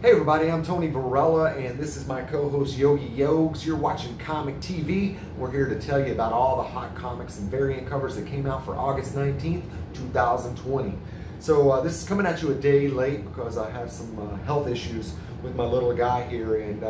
Hey everybody, I'm Tony Varela and this is my co-host Yogi Yogs. You're watching Comic TV. We're here to tell you about all the hot comics and variant covers that came out for August 19th, 2020. So this is coming at you a day late because I have some health issues with my little guy here, and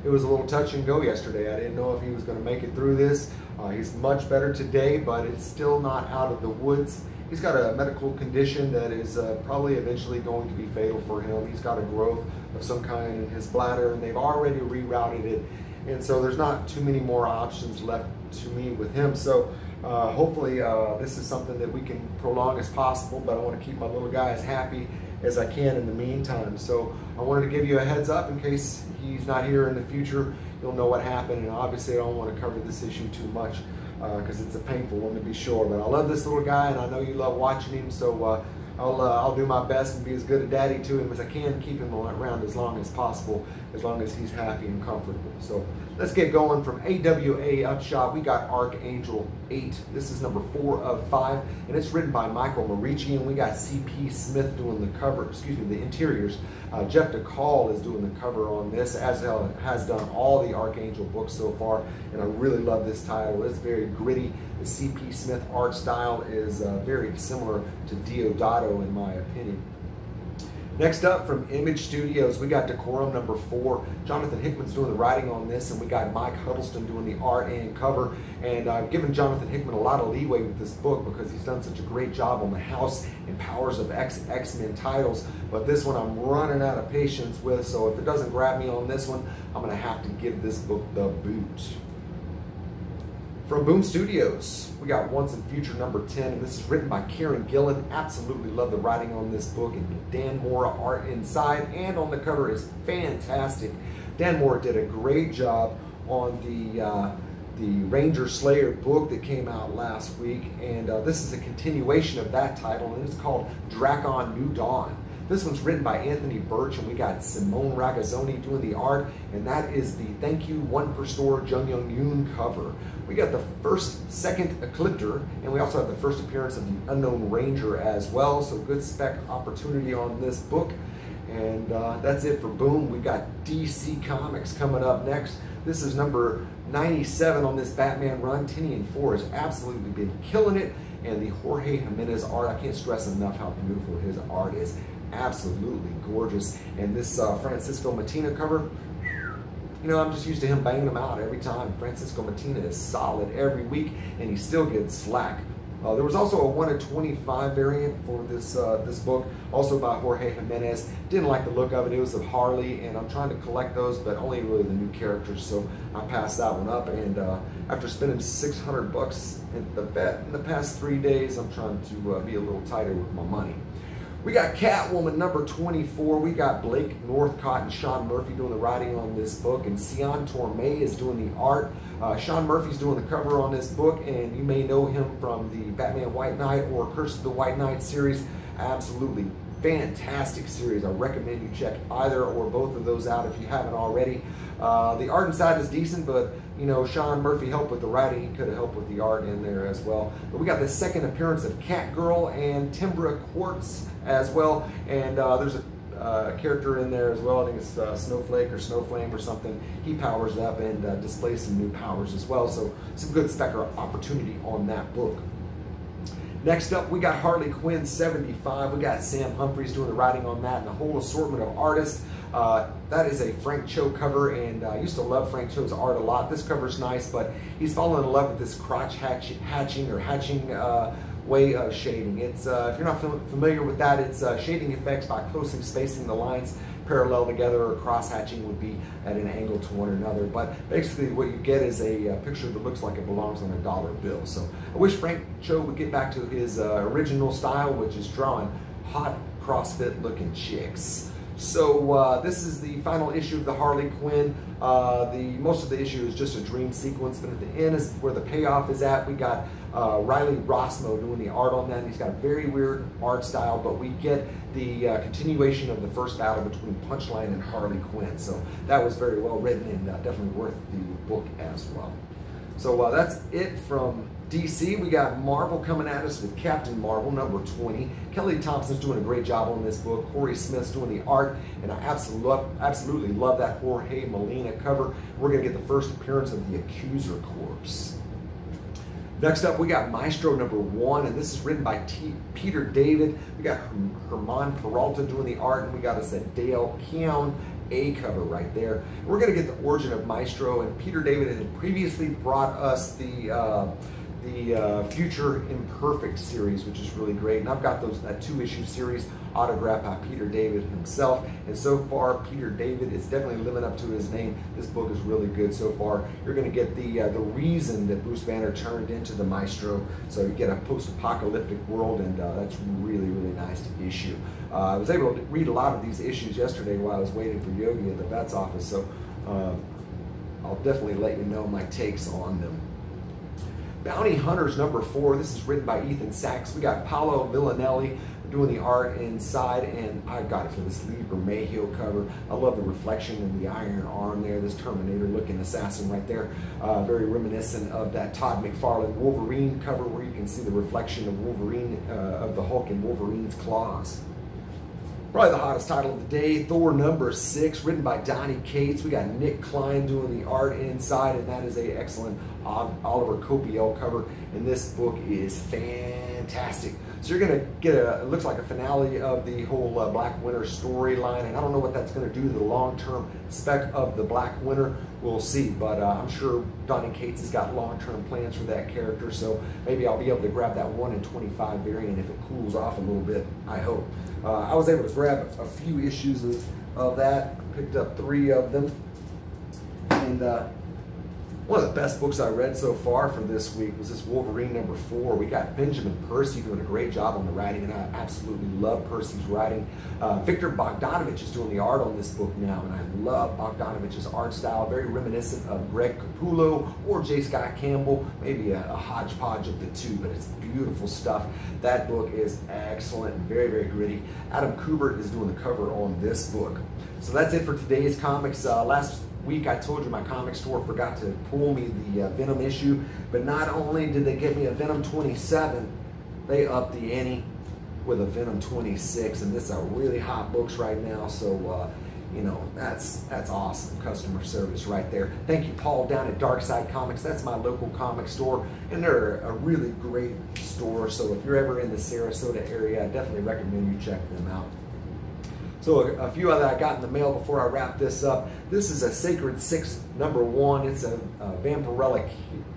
it was a little touch and go yesterday. I didn't know if he was going to make it through this. He's much better today, but it's still not out of the woods. He's got a medical condition that is probably eventually going to be fatal for him. He's got a growth of some kind in his bladder, and they've already rerouted it. And so there's not too many more options left to me with him. So hopefully this is something that we can prolong as possible, but I want to keep my little guy as happy as I can in the meantime. So I wanted to give you a heads up in case he's not here in the future. You'll know what happened, and obviously I don't want to cover this issue too much because it's a painful one to be sure. But I love this little guy, and I know you love watching him, so I'll do my best and be as good a daddy to him as I can, keep him around as long as possible, as long as he's happy and comfortable. So let's get going. From AWA Upshot, we got Archangel 8. This is number 4 of 5, and it's written by Michael Marici, and we got C.P. Smith doing the cover, the interiors. Jeff DeCall is doing the cover on this, as has done all the Archangel books so far, and I really love this title. It's very gritty. The C.P. Smith art style is very similar to Deodato in my opinion. Next up, from Image Studios, we got Decorum number 4. Jonathan Hickman's doing the writing on this, and we got Mike Huddleston doing the art and cover. And I've given Jonathan Hickman a lot of leeway with this book because he's done such a great job on the House and Powers of X-Men titles. But this one I'm running out of patience with, so if it doesn't grab me on this one, I'm going to have to give this book the boot. From Boom Studios, we got Once and Future number 10, and this is written by Kieran Gillen. Absolutely love the writing on this book, and Dan Mora art inside and on the cover is fantastic. Dan Mora did a great job on the Ranger Slayer book that came out last week, and this is a continuation of that title, and it's called Drakon New Dawn. This one's written by Anthony Birch, and we got Simone Ragazzoni doing the art, and that is the Thank You One Per Store Jung Young Yoon cover. We got the second Ecliptor, and we also have the first appearance of the Unknown Ranger as well, so good spec opportunity on this book. And that's it for Boom. We got DC Comics coming up next. This is number 97 on this Batman run. Tinian 4 has absolutely been killing it, and the Jorge Jimenez art, I can't stress enough how beautiful his art is. Absolutely gorgeous. And this Francisco Mattina cover, you know, I'm just used to him banging them out every time. Francisco Mattina is solid every week, and he still gets slack. There was also a 1 of 25 variant for this this book, also by Jorge Jimenez. Didn't like the look of it. It was of Harley, and I'm trying to collect those, but only really the new characters, so I passed that one up. And after spending $600 at the vet in the past 3 days, I'm trying to be a little tighter with my money. We got Catwoman number 24. We got Blake Northcott and Sean Murphy doing the writing on this book, and Sion Torme is doing the art. Sean Murphy's doing the cover on this book, and you may know him from the Batman White Knight or Curse of the White Knight series. Absolutely fantastic series. I recommend you check either or both of those out if you haven't already. The art inside is decent, but you know, Sean Murphy helped with the writing. He could have helped with the art in there as well. But we got the second appearance of Catgirl and Timbra Quartz as well, and there's a character in there as well. I think it's Snowflake or Snowflame or something. He powers up and displays some new powers as well, so some good spec opportunity on that book. Next up, we got Harley Quinn 75. We got Sam Humphries doing the writing on that, and a whole assortment of artists. That is a Frank Cho cover, and I used to love Frank Cho's art a lot. This cover's nice, but he's fallen in love with this crotch hatching way of shading. It's if you're not familiar with that, it's shading effects by closely spacing the lines parallel together, or cross hatching would be at an angle to one another. But basically what you get is a picture that looks like it belongs on a dollar bill. So I wish Frank Cho would get back to his original style, which is drawing hot CrossFit looking chicks. So this is the final issue of the Harley Quinn. Most of the issue is just a dream sequence, but at the end is where the payoff is at. We got Riley Rossmo doing the art on that, and he's got a very weird art style, but we get the continuation of the first battle between Punchline and Harley Quinn. So that was very well written, and definitely worth the book as well. So that's it from DC. We got Marvel coming at us with Captain Marvel number 20. Kelly Thompson's doing a great job on this book. Corey Smith's doing the art, and I absolutely love that Jorge Molina cover. We're going to get the first appearance of the Accuser Corps. Next up, we got Maestro number 1, and this is written by Peter David. We got Herman Peralta doing the art, and we got us a Dale Keown A cover right there. We're going to get the origin of Maestro, and Peter David had previously brought us the Future Imperfect series, which is really great. And I've got that 2-issue series autographed by Peter David himself. And so far, Peter David is definitely living up to his name. This book is really good so far. You're going to get the reason that Bruce Banner turned into the Maestro. So you get a post-apocalyptic world, and that's really, really nice to issue. I was able to read a lot of these issues yesterday while I was waiting for Yogi at the vet's office. So I'll definitely let you know my takes on them. Bounty Hunters number 4. This is written by Ethan Sachs. We got Paolo Villanelli doing the art inside, and I got it for this Lee Bermejo cover. I love the reflection in the iron arm there, this Terminator-looking assassin right there. Very reminiscent of that Todd McFarlane Wolverine cover, where you can see the reflection of Wolverine, of the Hulk in Wolverine's claws. Probably the hottest title of the day, Thor number 6, written by Donnie Cates. We got Nick Klein doing the art inside, and that is an excellent Oliver Copiel cover, and this book is fantastic. So you're going to get it looks like a finale of the whole Black Winter storyline, and I don't know what that's going to do to the long-term spec of the Black Winter. We'll see, but I'm sure Donnie Cates has got long-term plans for that character, so maybe I'll be able to grab that 1 in 25 variant if it cools off a little bit, I hope. I was able to grab a few issues of that, picked up 3 of them, and one of the best books I read so far for this week was this Wolverine number 4. We got Benjamin Percy doing a great job on the writing, and I absolutely love Percy's writing. Victor Bogdanovich is doing the art on this book now, and I love Bogdanovich's art style, very reminiscent of Greg Capullo or J. Scott Campbell, maybe a hodgepodge of the two, but it's beautiful stuff. That book is excellent and very, very gritty. Adam Kubert is doing the cover on this book. So that's it for today's comics. Last week I told you my comic store forgot to pull me the Venom issue, but not only did they get me a Venom 27, they upped the ante with a Venom 26, and this is a really hot books right now, so you know, that's awesome customer service right there. Thank you, Paul, down at Darkside Comics. That's my local comic store, and they're a really great store, so if you're ever in the Sarasota area, I definitely recommend you check them out. So a few that I got in the mail before I wrap this up. This is a Sacred 6 number 1. It's a Vampirella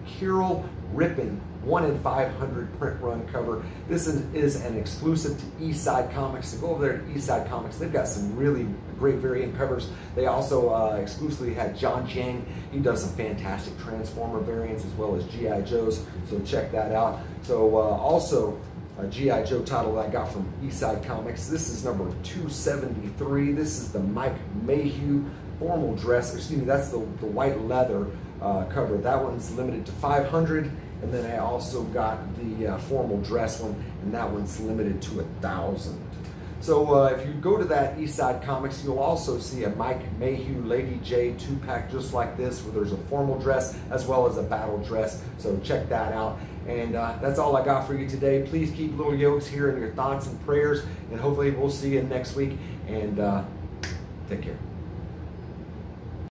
Kirill Rippin 1 in 500 print run cover. This is an exclusive to Eastside Comics. So go over there to Eastside Comics. They've got some really great variant covers. They also exclusively had John Jang. He does some fantastic Transformer variants as well as G.I. Joes. So check that out. So also a G.I. Joe title that I got from Eastside Comics. This is number 273. This is the Mike Mayhew formal dress. Excuse me, that's the white leather cover. That one's limited to 500. And then I also got the formal dress one, and that one's limited to 1,000. So if you go to that Eastside Comics, you'll also see a Mike Mayhew Lady J 2-pack just like this, where there's a formal dress as well as a battle dress. So check that out. And that's all I got for you today. Please keep Little Yokes here in your thoughts and prayers, and hopefully we'll see you next week. And take care.